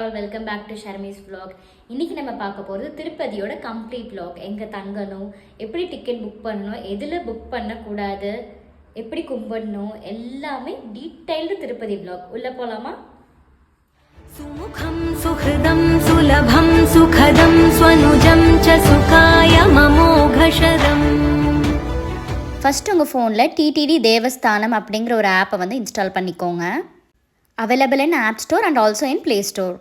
All welcome back to Sharmi's vlog. இன்றைக்கி நம்ம பார்க்க போகிறது திருப்பதியோட கம்ப்ளீட் vlog. எங்கே தங்கணும், எப்படி டிக்கெட் புக் பண்ணணும், எதில் புக் பண்ணக்கூடாது, எப்படி கும்பிடணும், எல்லாமே டீட்டெயில்டு திருப்பதி vlog. உள்ளே போகலாமா? சுமுகம் சுஹ்ருதம் சுலபம் சுகதம் ஸ்வனுஜம் ச சுகாய மமோகஷரம். ஃபஸ்ட்டு உங்கள் ஃபோனில் டிடிடி தேவஸ்தானம் அப்படிங்கிற ஒரு ஆப்பை வந்து இன்ஸ்டால் பண்ணிக்கோங்க. Available in app store and also in play store.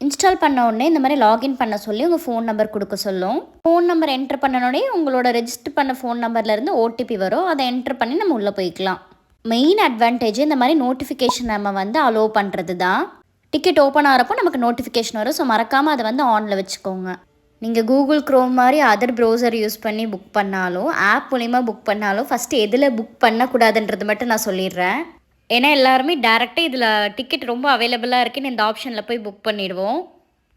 Install பண்ண உடனே இந்த மாதிரி லாகின் பண்ண சொல்லி உங்கள் ஃபோன் நம்பர் கொடுக்க சொல்லும். ஃபோன் நம்பர் என்ட்ரு பண்ணனோடனே உங்களோட ரெஜிஸ்டர் பண்ண ஃபோன் நம்பர்லேருந்து ஓடிபி வரும். அதை என்ட்ரு பண்ணி நம்ம உள்ளே போய்க்கலாம். மெயின் அட்வான்டேஜ் இந்த மாதிரி நோட்டிஃபிகேஷன் நம்ம வந்து அலோவ் பண்ணுறது தான். டிக்கெட் ஓப்பன் ஆகிறப்போ நமக்கு நோட்டிஃபிகேஷன் வரும். ஸோ மறக்காமல் அதை வந்து ஆனில் வச்சுக்கோங்க. நீங்கள் கூகுள் க்ரோம் மாதிரி அதர் ப்ரௌசர் யூஸ் பண்ணி புக் பண்ணாலும் ஆப் மூலிமா புக் பண்ணாலும் ஃபஸ்ட்டு எதில் புக் பண்ணக்கூடாதுன்றது மட்டும் நான் சொல்லிடுறேன். ஏன்னா எல்லாருமே டேரெக்டாக இதில் டிக்கெட் ரொம்ப அவைலபிளாக இருக்குன்னு இந்த ஆப்ஷனில் போய் புக் பண்ணிடுவோம்.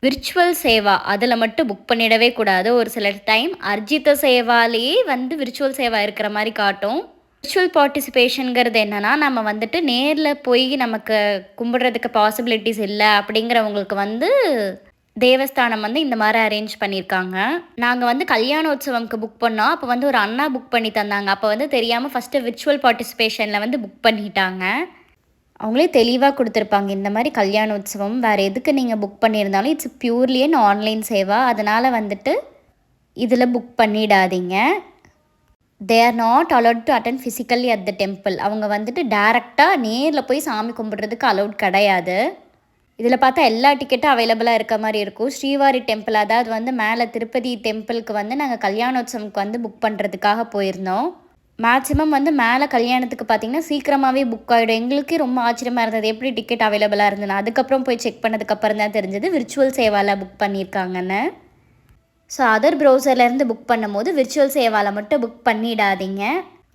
விர்ச்சுவல் சேவா அதில் மட்டும் புக் பண்ணிடவே கூடாது. ஒரு சில டைம் அர்ஜித சேவாலேயே வந்து விர்ச்சுவல் சேவா இருக்கிற மாதிரி காட்டும். விர்ச்சுவல் பார்ட்டிசிபேஷனுங்கிறது என்னென்னா, நம்ம வந்துட்டு நேரில் போய் நமக்கு கும்பிட்றதுக்கு பாசிபிலிட்டிஸ் இல்லை அப்படிங்கிறவங்களுக்கு வந்து தேவஸ்தானம் வந்து இந்த மாதிரி அரேஞ்ச் பண்ணியிருக்காங்க. நாங்கள் வந்து கல்யாணோத்சவம்க்கு புக் பண்ணோம். அப்போ வந்து ஒரு அண்ணா புக் பண்ணி தந்தாங்க. அப்போ வந்து தெரியாமல் ஃபஸ்ட்டு விர்ச்சுவல் பார்ட்டிசிபேஷனில் வந்து புக் பண்ணிட்டாங்க. அவங்களே தெளிவாக கொடுத்துருப்பாங்க, இந்த மாதிரி கல்யாணோத்சவம் வேறு எதுக்கு நீங்கள் புக் பண்ணியிருந்தாலும் it's purely and online Seva, அதனால் வந்துட்டு இதில் புக் பண்ணிடாதீங்க. They are not allowed to attend physically at the temple. அவங்க வந்துட்டு டேரெக்டாக நேரில் போய் சாமி கும்பிட்றதுக்கு அலவுட் கிடையாது. இதில் பார்த்தா எல்லா டிக்கெட்டும் அவைலபிளாக இருக்க மாதிரி இருக்கும். ஸ்ரீவாரி டெம்பிள், அதாவது வந்து மேலே திருப்பதி டெம்பிளுக்கு வந்து நாங்கள் கல்யாணோத்சவம்க்கு வந்து புக் பண்ணுறதுக்காக போயிருந்தோம். மேக்ஸிமம் வந்து மேலே கல்யாணத்துக்கு பார்த்திங்கன்னா சீக்கிரமாகவே புக் ஆகிடும். எங்களுக்கே ரொம்ப ஆச்சரியமாக இருந்தது எப்படி டிக்கெட் அவைலபிளாக இருந்ததுன்னு. அதுக்கப்புறம் போய் செக் பண்ணதுக்கப்புறம் தான் தெரிஞ்சது விர்ச்சுவல் சேவாவில் புக் பண்ணியிருக்காங்கன்னு. ஸோ அதர் ப்ரௌசர்லேருந்து புக் பண்ணும்போது விர்ச்சுவல் சேவாவில் மட்டும் புக் பண்ணிடாதீங்க.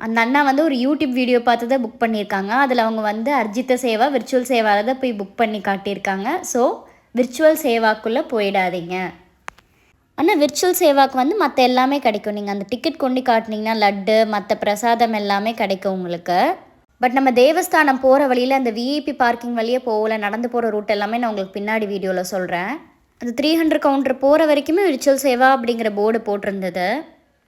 அந்த அண்ணா வந்து ஒரு யூடியூப் வீடியோ பார்த்து தான் புக் பண்ணியிருக்காங்க. அதில் அவங்க வந்து அர்ஜித சேவா விர்ச்சுவல் சேவாவில் தான் போய் புக் பண்ணி காட்டியிருக்காங்க. ஸோ விர்ச்சுவல் சேவாக்குள்ளே போயிடாதீங்க. ஆனால் விர்ச்சுவல் சேவாக்கு வந்து மற்ற எல்லாமே கிடைக்கும். நீங்கள் அந்த டிக்கெட் கொண்டு காட்டினீங்கன்னா லட்டு மற்ற பிரசாதம் எல்லாமே கிடைக்கும் உங்களுக்கு. பட் நம்ம தேவஸ்தானம் போகிற வழியில் அந்த விஐபி பார்க்கிங் வழியே போகல, நடந்து போகிற ரூட் எல்லாமே நான் உங்களுக்கு பின்னாடி வீடியோவில் சொல்கிறேன். அந்த 300 கவுண்டர் போகிற வரைக்குமே விர்ச்சுவல் சேவா அப்படிங்கிற போர்டு போட்டிருந்தது.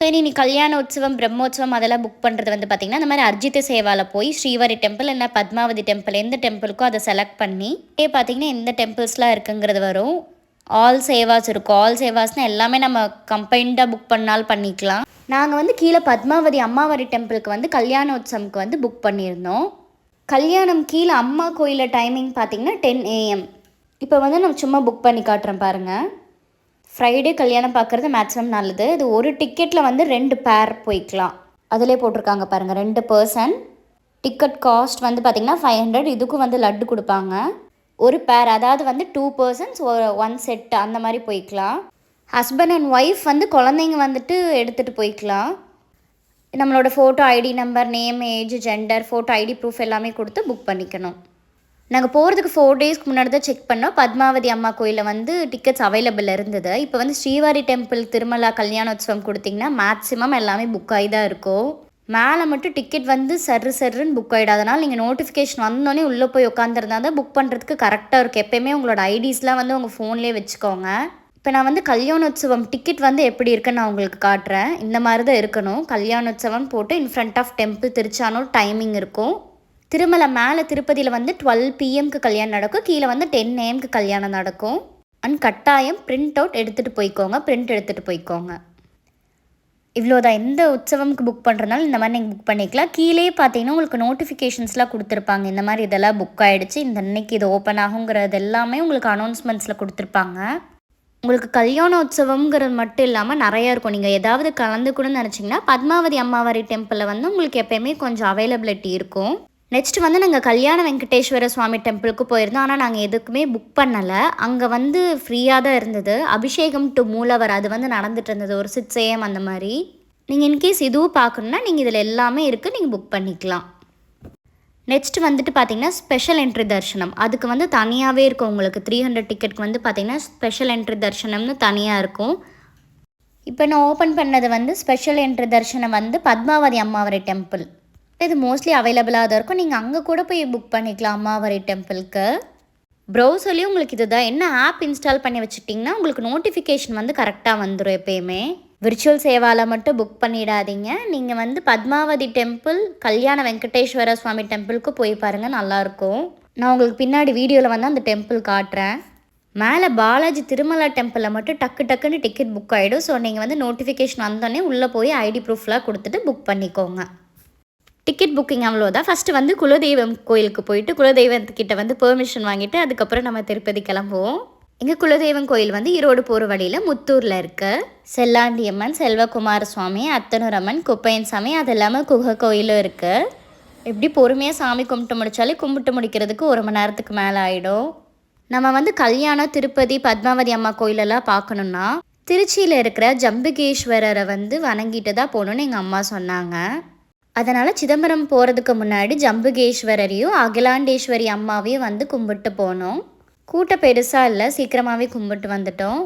சரி, நீ கல்யாண உற்சவம் பிரம்மோற்சவம் அதெல்லாம் புக் பண்ணுறது வந்து பார்த்திங்கன்னா இந்த மாதிரி அர்ஜித சேவாவில் போய் ஸ்ரீவாரி டெம்பிள் இல்லை பத்மாவதி டெம்பிள் எந்த டெம்பிளுக்கோ அதை செலக்ட் பண்ணி பார்த்திங்கன்னா எந்த டெம்பிள்ஸ்லாம் இருக்குங்கிறது வரும். ஆல் சேவாஸ் இருக்கும். ஆல் சேவாஸ்னால் எல்லாமே நம்ம கம்பைண்டாக புக் பண்ணாலும் பண்ணிக்கலாம். நாங்கள் வந்து கீழே பத்மாவதி அம்மாவாரி டெம்பிளுக்கு வந்து கல்யாண உற்சவம்க்கு வந்து புக் பண்ணியிருந்தோம். கல்யாணம் கீழே அம்மா கோயிலில் டைமிங் பார்த்திங்கன்னா 10 AM. இப்போ வந்து நம்ம சும்மா புக் பண்ணி காட்டுறேன் பாருங்கள். ஃப்ரைடே கல்யாணம் பார்க்குறது மேக்ஸிமம் நல்லது. இது ஒரு டிக்கெட்டில் வந்து 2 பேர் போய்க்கலாம். அதிலே போட்டிருக்காங்க பாருங்கள், 2 பர்சன். டிக்கெட் காஸ்ட் வந்து பார்த்திங்கன்னா 500. இதுக்கும் வந்து லட்டு கொடுப்பாங்க. ஒரு பேர், அதாவது வந்து 2 பர்சன்ஸ் 1 செட்டு அந்த மாதிரி போய்க்கலாம். ஹஸ்பண்ட் அண்ட் ஒய்ஃப் வந்து குழந்தைங்க வந்துட்டு எடுத்துகிட்டு போய்க்கலாம். நம்மளோட photo, ID number, name, age, gender, photo, ID proof எல்லாமே கொடுத்து புக் பண்ணிக்கணும். நாங்கள் போகிறதுக்கு 4 டேஸ்க்கு முன்னாடி தான் செக் பண்ணோம். பத்மாவதி அம்மா கோயிலில் வந்து டிக்கெட்ஸ் அவைலபிள் இருந்தது. இப்போ வந்து ஸ்ரீவாரி டெம்பிள் திருமலா கல்யாணோத்சவம் கொடுத்திங்கன்னா மேக்ஸிமம் எல்லாமே புக் ஆகி தான் இருக்கும். மேலே மட்டும் டிக்கெட் வந்து சர்ருன்னு புக் ஆகிடும். அதனால் நீங்கள் நோட்டிஃபிகேஷன் வந்தோடனே உள்ளே போய் உட்காந்துருந்தா தான் புக் பண்ணுறதுக்கு கரெக்டாக இருக்கும். எப்போயுமே உங்களோட ஐடிஸ்லாம் வந்து உங்கள் ஃபோன்லேயே வச்சுக்கோங்க. இப்போ நான் வந்து கல்யாணோத்சவம் டிக்கெட் வந்து எப்படி இருக்குன்னு நான் உங்களுக்கு காட்டுறேன். இந்த மாதிரி தான் இருக்கணும். கல்யாணோத்சவம் போட்டு in front of temple Tiruchanoor timing இருக்கும். திருமலை மேலே திருப்பதியில் வந்து 12 PMக்கு கல்யாணம் நடக்கும். கீழே வந்து 10 AMக்கு கல்யாணம் நடக்கும். அண்ட் கட்டாயம் பிரிண்ட் அவுட் எடுத்துகிட்டு போய்க்கோங்க. பிரிண்ட் எடுத்துகிட்டு போய்க்கோங்க. இவ்வளோதான். எந்த உற்சவம்க்கு புக் பண்ணுறதுனால இந்த மாதிரி நீங்கள் புக் பண்ணிக்கலாம். கீழே பார்த்தீங்கன்னா உங்களுக்கு நோட்டிஃபிகேஷன்ஸ்லாம் கொடுத்துருப்பாங்க. இந்த மாதிரி இதெல்லாம் புக் ஆகிடுச்சு, இந்த அன்னைக்கு இது ஓப்பன் ஆகுங்கிறது எல்லாமே உங்களுக்கு அனௌன்ஸ்மெண்ட்ஸில் கொடுத்துருப்பாங்க. உங்களுக்கு கல்யாண உற்சவங்கிறது மட்டும் இல்லாமல் நிறையா இருக்கும். நீங்கள் ஏதாவது கலந்துக்கணும்னு நினச்சிங்கன்னா பத்மாவதி அம்மாவாரி டெம்பிளில் வந்து உங்களுக்கு எப்போயுமே கொஞ்சம் அவைலபிலிட்டி இருக்கும். நெக்ஸ்ட் வந்து நாங்கள் கல்யாண வெங்கடேஸ்வர சுவாமி டெம்பிளுக்கு போயிருந்தோம். ஆனால் நாங்கள் எதுக்குமே புக் பண்ணலை. அங்கே வந்து ஃப்ரீயாக தான் இருந்தது. அபிஷேகம் டு மூலவர் அது வந்து நடந்துட்டு இருந்தது ஒரு 6 AM அந்த மாதிரி. நீங்கள் இன்கேஸ் இதுவும் பார்க்கணுன்னா நீங்கள் இதில் எல்லாமே இருக்குது, நீங்கள் புக் பண்ணிக்கலாம். நெக்ஸ்ட் வந்துட்டு பார்த்திங்கன்னா ஸ்பெஷல் என்ட்ரி தரிசனம். அதுக்கு வந்து தனியாகவே இருக்கும். உங்களுக்கு 300 டிக்கெட்டுக்கு வந்து பார்த்திங்கன்னா ஸ்பெஷல் என்ட்ரி தரிசனம்னு தனியாக இருக்கும். இப்போ நான் ஓப்பன் பண்ணது வந்து ஸ்பெஷல் என்ட்ரி தரிசனம் வந்து பத்மாவதி அம்மாவாரி டெம்பிள். இது மோஸ்ட்லி அவைலபிளாக தான் இருக்கும். நீங்கள் அங்கே கூட போய் புக் பண்ணிக்கலாம் அம்மாவாரி டெம்பிளுக்கு. ப்ரௌசர்லேயும் உங்களுக்கு இதுதான் என்ன ஆப் இன்ஸ்டால் பண்ணி வச்சுட்டிங்கன்னா உங்களுக்கு நோட்டிஃபிகேஷன் வந்து கரெக்டாக வந்துடும் எப்பயுமே. விர்ச்சுவல் சேவாவில் மட்டும் புக் பண்ணிடாதீங்க. நீங்கள் வந்து பத்மாவதி டெம்பிள், கல்யாண வெங்கடேஸ்வர சுவாமி டெம்பிளுக்கு போய் பாருங்கள், நல்லாயிருக்கும். நான் உங்களுக்கு பின்னாடி வீடியோவில் வந்து அந்த டெம்பிள் காட்டுறேன். மேலே பாலாஜி திருமலா டெம்பிளில் மட்டும் டக்குன்னு டிக்கெட் புக் ஆகிடும். ஸோ நீங்கள் வந்து நோட்டிஃபிகேஷன் வந்தோடனே உள்ளே போய் ஐடி ப்ரூஃப்லாம் கொடுத்துட்டு புக் பண்ணிக்கோங்க. டிக்கெட் புக்கிங் அவ்வளோதான். ஃபஸ்ட்டு வந்து குலதெய்வம் கோயிலுக்கு போயிட்டு குலதெய்வத்துக்கிட்ட வந்து பெர்மிஷன் வாங்கிட்டு அதுக்கப்புறம் நம்ம திருப்பதி கிளம்புவோம். எங்கள் குலதெய்வம் கோயில் வந்து ஈரோடு போகிற வழியில் முத்தூரில் இருக்குது. செல்லாண்டியம்மன், செல்வகுமார சுவாமி, அத்தனூரம்மன், குப்பையன் சாமி, அது இல்லாமல் குகை கோயிலும் இருக்குது. எப்படி பொறுமையாக சாமி கும்பிட்டு முடித்தாலே கும்பிட்டு முடிக்கிறதுக்கு 1 மணி நேரத்துக்கு மேலே ஆகிடும். நம்ம வந்து கல்யாணம், திருப்பதி, பத்மாவதி அம்மா கோயிலெல்லாம் பார்க்கணுன்னா திருச்சியில் இருக்கிற ஜம்புகேஸ்வரரை வந்து வணங்கிட்டு தான் போகணுன்னு எங்கள் அம்மா சொன்னாங்க. அதனால் சிதம்பரம் போகிறதுக்கு முன்னாடி ஜம்புகேஸ்வரரையும் அகிலாண்டேஸ்வரி அம்மாவையும் வந்து கும்பிட்டு போனோம். கூட்டம் பெருசாக இல்லை, சீக்கிரமாகவே கும்பிட்டு வந்துட்டோம்.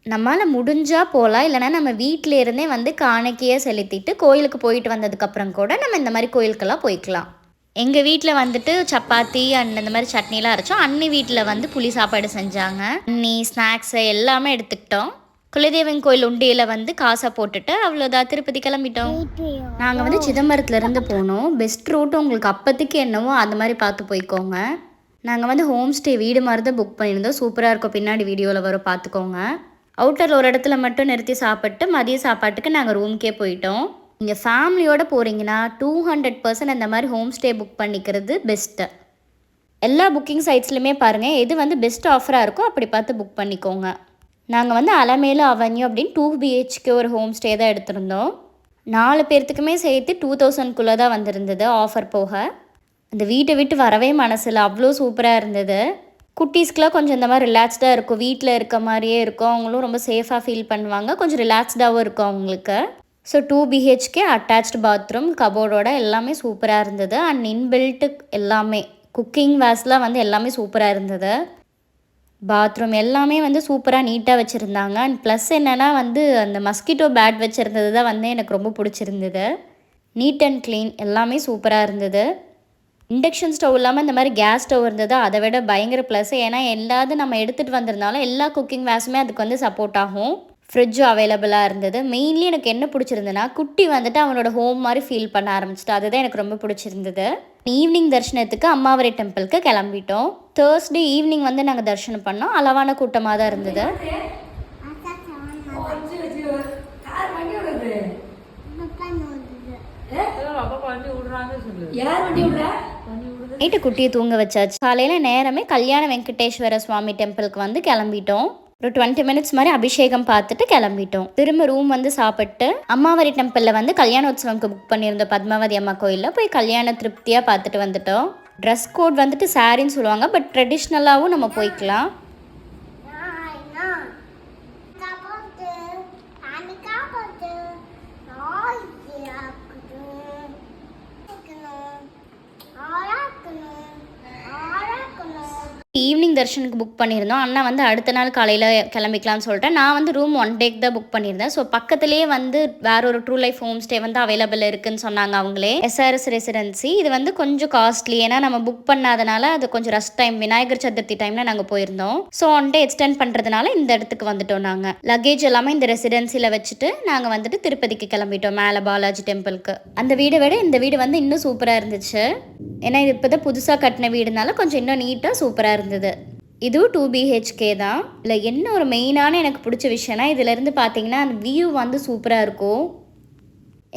நம்மளால் முடிஞ்சால் போகலாம், இல்லைனா நம்ம வீட்டில் இருந்தே வந்து காணிக்கையை செலுத்திட்டு கோயிலுக்கு போயிட்டு வந்ததுக்கப்புறம் கூட நம்ம இந்த மாதிரி கோயிலுக்கெல்லாம் போய்க்கலாம். எங்கள் வீட்டில் வந்துட்டு சப்பாத்தி இந்த மாதிரி சட்னிலாம் அரைச்சோம். அண்ணி வீட்டில் வந்து புளி சாப்பாடு செஞ்சாங்க. அண்ணி ஸ்நாக்ஸு எல்லாமே எடுத்துக்கிட்டோம். குலதெய்வம் கோயில் உண்டியில் வந்து காசை போட்டுட்டு அவ்வளோதான், திருப்பதி கிளம்பிட்டோம். நாங்கள் வந்து சிதம்பரத்துலேருந்து போனோம். பெஸ்ட் ரூட்டு உங்களுக்கு அப்போதைக்கு என்னவோ அந்த மாதிரி பார்த்து போய்க்கோங்க. நாங்கள் வந்து ஹோம் ஸ்டே வீடு மாதிரி தான் புக் பண்ணியிருந்தோம். சூப்பராக இருக்கும், பின்னாடி வீடியோவில் வரும், பார்த்துக்கோங்க. அவுட்டரில் ஒரு இடத்துல மட்டும் நிறுத்தி சாப்பிட்டு மதிய சாப்பாட்டுக்கு நாங்கள் ரூம்க்கே போயிட்டோம். நீங்கள் ஃபேமிலியோடு போகிறீங்கன்னா 200% இந்த மாதிரி ஹோம் ஸ்டே புக் பண்ணிக்கிறது பெஸ்ட்டு. எல்லா புக்கிங் சைட்ஸ்லையுமே பாருங்கள், எது வந்து பெஸ்ட் ஆஃபராக இருக்கோ அப்படி பார்த்து புக் பண்ணிக்கோங்க. நாங்கள் வந்து அலமேலு அவென்யூ அப்படின்னு 2 BHK ஒரு ஹோம் ஸ்டே தான் எடுத்திருந்தோம். 4 பேர்த்துக்குமே சேர்த்து 2000 தான் வந்திருந்தது ஆஃபர் போக. அந்த வீட்டை விட்டு வரவே மனசில், அவ்வளோ சூப்பராக இருந்தது. குட்டீஸ்க்கெலாம் கொஞ்சம் இந்த மாதிரி ரிலாக்ஸ்டாக இருக்கும், வீட்டில் இருக்க மாதிரியே இருக்கும். அவங்களும் ரொம்ப சேஃபாக ஃபீல் பண்ணுவாங்க, கொஞ்சம் ரிலாக்ஸ்டாகவும் இருக்கும் அவங்களுக்கு. ஸோ 2 BHK அட்டாச்டு பாத்ரூம், கபோர்டோட எல்லாமே சூப்பராக இருந்தது. அண்ட் இன்பில்ட்டு எல்லாமே குக்கிங் வேஸ்லாம் வந்து எல்லாமே சூப்பராக இருந்தது. பாத்ரூம் எல்லாமே வந்து சூப்பராக நீட்டாக வச்சுருந்தாங்க. அண்ட் ப்ளஸ் என்னென்னா வந்து அந்த மஸ்கிட்டோ பேட் வச்சுருந்தது தான் வந்து எனக்கு ரொம்ப பிடிச்சிருந்தது. நீட் அண்ட் க்ளீன் எல்லாமே சூப்பராக இருந்தது. இண்டக்ஷன் ஸ்டவ் இல்லாமல் இந்த மாதிரி கேஸ் ஸ்டவ் இருந்தது, அதை விட பயங்கர ப்ளஸ். ஏன்னா எல்லாத்தையும் நம்ம எடுத்துகிட்டு வந்திருந்தாலும் எல்லா குக்கிங் வேஸுமே அதுக்கு வந்து சப்போர்ட் ஆகும். ஃப்ரிட்ஜும் அவைலபிளாக இருந்தது. மெயின்லி எனக்கு என்ன பிடிச்சிருந்ததுன்னா குட்டி வந்துட்டு அவனோட ஹோம் மாதிரி ஃபீல் பண்ண ஆரம்பிச்சிட்டு, அதுதான் எனக்கு ரொம்ப பிடிச்சிருந்தது. ஈவினிங் தரிசனத்துக்கு அம்மாவரை டெம்பிளுக்கு கிளம்பிட்டோம். தேர்ஸ்டே ஈவினிங் வந்து நாங்கள் தரிசனம் பண்ணோம். அளவான கூட்டமாக தான் இருந்தது. நைட்டு குட்டியை தூங்க வச்சாச்சு. காலையில் நேரமே கல்யாண வெங்கடேஸ்வர சுவாமி டெம்பிளுக்கு வந்து கிளம்பிட்டோம். ஒரு 20 மினிட்ஸ் மாதிரி அபிஷேகம் பார்த்துட்டு கிளம்பிட்டோம். திரும்ப ரூம் வந்து சாப்பிட்டு அம்மாவரி டெம்பிளில் வந்து கல்யாணோத்சவம்க்கு புக் பண்ணியிருந்தோம். பத்மாவதி அம்மா கோயிலில் போய் கல்யாண திருப்தியாக பார்த்துட்டு வந்துட்டோம். ட்ரெஸ் கோட் வந்துட்டு சாரின்னு சொல்லுவாங்க, பட் ட்ரெடிஷ்னலாகவும் நம்ம போய்க்கலாம். ஈவினிங் தர்ஷனுக்கு புக் பண்ணியிருந்தோம். அண்ணா வந்து அடுத்த நாள் காலையில் கிளம்பிக்கலாம்னு சொல்லிட்டு, நான் வந்து ரூம் 1 டேக்கு தான் புக் பண்ணியிருந்தேன். ஸோ பக்கத்துலேயே வந்து வேற ஒரு ட்ரூ லைஃப் ஹோம் ஸ்டே வந்து அவைலபிள் இருக்குன்னு சொன்னாங்க அவங்களே. SRS residency. இது வந்து கொஞ்சம் காஸ்ட்லி, ஏன்னா நம்ம புக் பண்ணாதனால அது கொஞ்சம் ரஷ் டைம், விநாயகர் சதுர்த்தி டைமில் நாங்கள் போயிருந்தோம். ஸோ 1 டே எக்ஸ்டெண்ட் பண்ணுறதுனால இந்த இடத்துக்கு வந்துட்டோம். நாங்கள் லக்கேஜ் எல்லாமே இந்த ரெசிடென்சியில் வச்சுட்டு நாங்கள் வந்துட்டு திருப்பதிக்கு கிளம்பிட்டோம், மேலே பாலாஜி டெம்பிளுக்கு. அந்த வீடை விட இந்த வீடு வந்து இன்னும் சூப்பராக இருந்துச்சு. ஏன்னா இது இப்போ தான் புதுசாக கட்டின வீடுனால கொஞ்சம் இன்னும் நீட்டாக சூப்பராக இருந்தது. இதுவும் 2 BHK தான். இல்லை என்ன ஒரு மெயினான எனக்கு பிடிச்ச விஷயம்னா, இதிலேருந்து பார்த்தீங்கன்னா அந்த வியூ வந்து சூப்பராக இருக்கும்.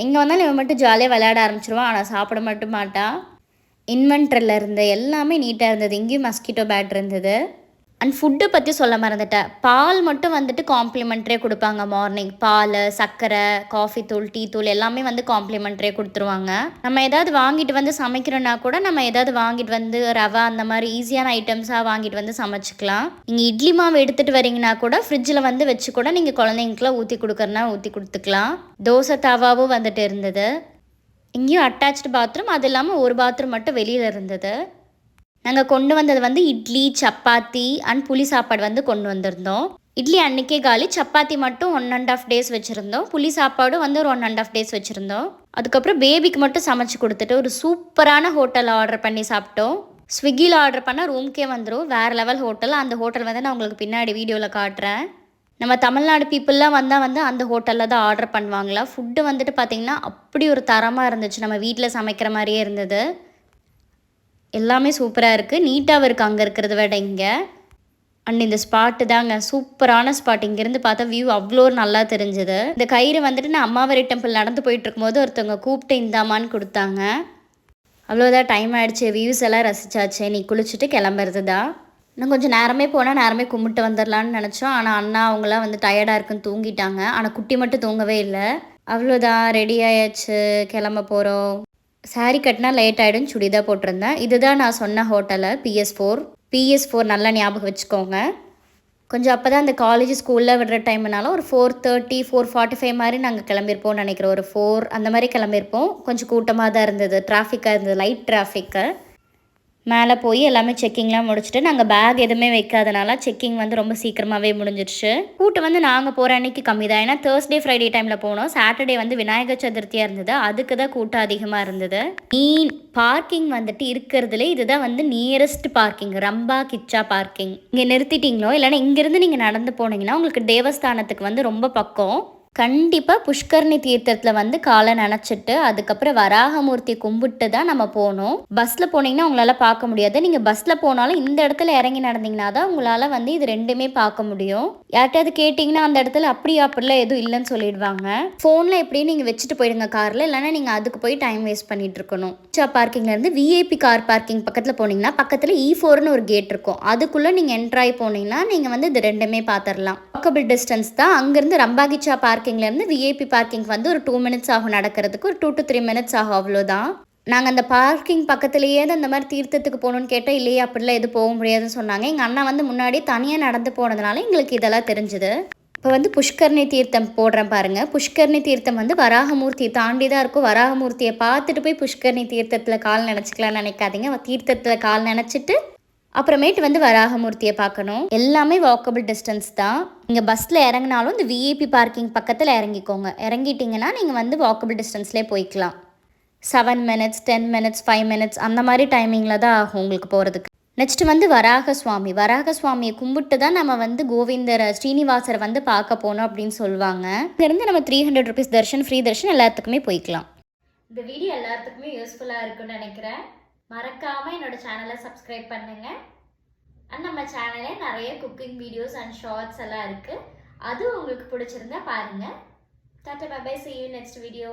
எங்கே வந்தாலும் இவன் மட்டும் ஜாலியாக விளையாட ஆரம்பிச்சிருவான், ஆனால் சாப்பிட மட்டும் மாட்டான். இன்வென்டரில் இருந்த எல்லாமே நீட்டாக இருந்தது. இங்கேயும் மஸ்கிட்டோ பேட் இருந்தது. அண்ட் ஃபுட்டை பற்றி சொல்ல மறந்துட்டேன். பால் மட்டும் வந்துட்டு காம்ப்ளிமெண்ட்ரியே கொடுப்பாங்க. மார்னிங் பால், சர்க்கரை, காஃபி தூள், டீ தூள் எல்லாமே வந்து காம்ப்ளிமெண்ட்ரியே கொடுத்துருவாங்க. நம்ம ஏதாவது வாங்கிட்டு வந்து சமைக்கிறோன்னா கூட நம்ம ஏதாவது வாங்கிட்டு வந்து ரவா அந்த மாதிரி ஈஸியான ஐட்டம்ஸாக வாங்கிட்டு வந்து சமைச்சிக்கலாம். நீங்கள் இட்லி மாவு எடுத்துகிட்டு வரீங்கன்னா கூட ஃப்ரிட்ஜில் வந்து வச்சு கூட நீங்கள் குழந்தைங்களுக்குலாம் ஊற்றி கொடுக்குறனா ஊற்றி கொடுத்துக்கலாம். தோசை தவாவும் வந்துட்டு இருந்தது. இங்கேயும் அட்டாச்டு பாத்ரூம், அது இல்லாமல் ஒரு பாத்ரூம் மட்டும் வெளியில் இருந்தது. நாங்கள் கொண்டு வந்தது வந்து இட்லி, சப்பாத்தி அண்ட் புளி சாப்பாடு வந்து கொண்டு வந்திருந்தோம். இட்லி அன்றைக்கே காலி, சப்பாத்தி மட்டும் 1.5 days வச்சுருந்தோம். புளி சாப்பாடும் வந்து ஒரு 1.5 days வச்சுருந்தோம். அதுக்கப்புறம் பேபிக்கு மட்டும் சமைச்சு கொடுத்துட்டு ஒரு சூப்பரான ஹோட்டலில் ஆர்டர் பண்ணி சாப்பிட்டோம். ஸ்விக்கியில் ஆர்டர் பண்ணால் ரூம்க்கே வந்துடும். வேறு லெவல் ஹோட்டல். அந்த ஹோட்டல் வந்து நான் உங்களுக்கு பின்னாடி வீடியோவில் காட்டுறேன். நம்ம தமிழ்நாடு பீப்புளெலாம் வந்து அந்த ஹோட்டலில் தான் ஆர்டர் பண்ணுவாங்களா. ஃபுட்டு வந்துட்டு பார்த்திங்கன்னா அப்படி ஒரு தரமாக இருந்துச்சு. நம்ம வீட்டில் சமைக்கிற மாதிரியே இருந்தது. எல்லாமே சூப்பராக இருக்குது. நீட்டாகவும் இருக்குது அங்கே இருக்கிறத விட இங்கே. அண்ட் இந்த ஸ்பாட்டு தாங்க சூப்பரான ஸ்பாட். இங்கேருந்து பார்த்தா வியூ அவ்வளோ நல்லா தெரிஞ்சுது. இந்த கயிறு வந்துட்டு நான் அம்மாவரி டெம்பிள் நடந்து போயிட்டு இருக்கும்போது ஒருத்தவங்க கூப்பிட்டு இந்தாமான்னு கொடுத்தாங்க. அவ்வளோதான், டைம் ஆகிடுச்சு. வியூஸ் எல்லாம் ரசிச்சாச்சு. நீ குளிச்சுட்டு கிளம்புறது தான். இன்னும் கொஞ்சம் நேரமே போனால் நேரமே கும்பிட்டு வந்துடலான்னு நினச்சோம். ஆனால் அண்ணா அவங்களாம் வந்து டயர்டாக இருக்குன்னு தூங்கிட்டாங்க. ஆனால் குட்டி மட்டும் தூங்கவே இல்லை. அவ்வளோதான், ரெடி ஆயாச்சு, கிளம்ப போகிறோம். சாரீ கட்டினா லேட் ஆகிடும், சுடிதான் போட்டிருந்தேன். இதுதான் நான் சொன்ன ஹோட்டலு, PS4 நல்லா ஞாபகம் வச்சுக்கோங்க. கொஞ்சம் அப்போ தான் அந்த காலேஜ் ஸ்கூலில் விடுற டைம்னால ஒரு 4:30 4:45 மாதிரி நாங்கள் கிளம்பியிருப்போம்னு நினைக்கிறோம். ஒரு 4 அந்த மாதிரி கிளம்பியிருப்போம். கொஞ்சம் கூட்டமாக தான் இருந்தது, டிராஃபிக்காக இருந்தது, லைட் டிராஃபிக்கு. மேலே போய் எல்லாமே செக்கிங்லாம் முடிச்சுட்டு நாங்கள் பேக் எதுவுமே வைக்காதனால செக்கிங் வந்து ரொம்ப சீக்கிரமாகவே முடிஞ்சிடுச்சு. கூட்டம் வந்து நாங்கள் போகிற அன்றைக்கி கம்மி தான். ஏன்னா Thursday Friday டைமில் போனோம். சாட்டர்டே வந்து விநாயகர் சதுர்த்தியாக இருந்தது, அதுக்கு தான் கூட்டம் அதிகமாக இருந்தது. பார்க்கிங் வந்துட்டு இருக்கிறதுல இதுதான் வந்து nearest parking, Rambha Kichcha parking. இங்கே நிறுத்திட்டீங்களோ இல்லைன்னா இங்கேருந்து நீங்கள் நடந்து போனீங்கன்னா உங்களுக்கு தேவஸ்தானத்துக்கு வந்து ரொம்ப பக்கம். கண்டிப்பாக புஷ்கர்ணி தீர்த்தத்தில் வந்து காலை நனைச்சிட்டு அதுக்கப்புறம் வராகமூர்த்தியை கும்பிட்டு தான் நம்ம போகணும். பஸ்ஸில் போனீங்கன்னா உங்களால் பார்க்க முடியாது. நீங்கள் பஸ்ஸில் போனாலும் இந்த இடத்துல இறங்கி நடந்தீங்கன்னா தான் உங்களால் வந்து இது ரெண்டுமே பார்க்க முடியும். யார்கிட்டயாவது கேட்டிங்கன்னா அந்த இடத்துல அப்படிலாம் எதுவும் இல்லைன்னு சொல்லிடுவாங்க. ஃபோனில் எப்படியும் நீங்கள் வச்சுட்டு போயிடுங்க காரில், இல்லைன்னா நீங்கள் அதுக்கு போய் டைம் வேஸ்ட் பண்ணிட்டு இருக்கணும். பார்க்கிங்லேருந்து விஐபி கார் பார்க்கிங் பக்கத்தில் போனீங்கன்னா பக்கத்தில் E4ன்னு ஒரு கேட் இருக்கும். அதுக்குள்ளே நீங்கள் என்ட்ராய் போனீங்கன்னா நீங்கள் வந்து இது ரெண்டுமே பார்த்துடலாம். வாக்கபிள் டிஸ்டன்ஸ் தான். அங்கேருந்து ரம்பாகிச்சா பார்க்கிங்லேருந்து விஐபி பார்க்கிங் வந்து ஒரு 2 minutes ஆகும் நடக்கிறதுக்கு. ஒரு 2 to 3 minutes ஆகும், அவ்வளோதான். நாங்கள் அந்த பார்க்கிங் பக்கத்துலேயே தான் இந்த மாதிரி தீர்த்தத்துக்கு போகணுன்னு கேட்டால் இல்லையே அப்படிலாம் எதுவும் போக முடியாதுன்னு சொன்னாங்க. எங்கள் அண்ணா வந்து முன்னாடி தனியாக நடந்து போனதுனால எங்களுக்கு இதெல்லாம் தெரிஞ்சுது. இப்போ வந்து புஷ்கர்ணி தீர்த்தம் போடுறேன் பாருங்கள். புஷ்கர்ணி தீர்த்தம் வந்து வராகமூர்த்தியை தாண்டி தான் இருக்கும். வராகமூர்த்தியை பார்த்துட்டு போய் புஷ்கர்ணி தீர்த்தத்தில் கால் நினச்சிக்கலாம்னு நினைக்காதீங்க. தீர்த்தத்தில் கால் நினச்சிட்டு அப்புறமேட்டு வந்து வராகமூர்த்தியை பார்க்கணும். எல்லாமே வாக்கபிள் டிஸ்டன்ஸ் தான். நீங்கள் பஸ்ஸில் இறங்கினாலும் இந்த விஐபி பார்க்கிங் பக்கத்தில் இறங்கிக்கோங்க. இறங்கிட்டிங்கன்னா நீங்கள் வந்து வாக்கபிள் டிஸ்டன்ஸ்லேயே போய்க்கலாம். 7 minutes 10 minutes 5 minutes அந்த மாதிரி டைமிங்கில் தான் ஆகும் உங்களுக்கு போகிறதுக்கு. நெக்ஸ்ட்டு வந்து வராக சுவாமியை கும்பிட்டு தான் நம்ம வந்து ஸ்ரீனிவாசரை வந்து பார்க்க போனோம் அப்படின்னு சொல்லுவாங்க. இங்கேருந்து நம்ம 300 rupees தர்ஷன், ஃப்ரீ தர்ஷன் எல்லாத்துக்குமே போய்க்கலாம். இந்த வீடியோ எல்லாத்துக்குமே யூஸ்ஃபுல்லாக இருக்குன்னு நினைக்கிறேன். மறக்காமல் என்னோடய சேனலை சப்ஸ்கிரைப் பண்ணுங்கள். அண்ட் நம்ம சேனலே நிறைய குக்கிங் வீடியோஸ் அண்ட் ஷார்ட்ஸ் எல்லாம் இருக்குது. அது உங்களுக்கு பிடிச்சிருந்தா பாருங்கள். டாட்டா bye bye, see you next video.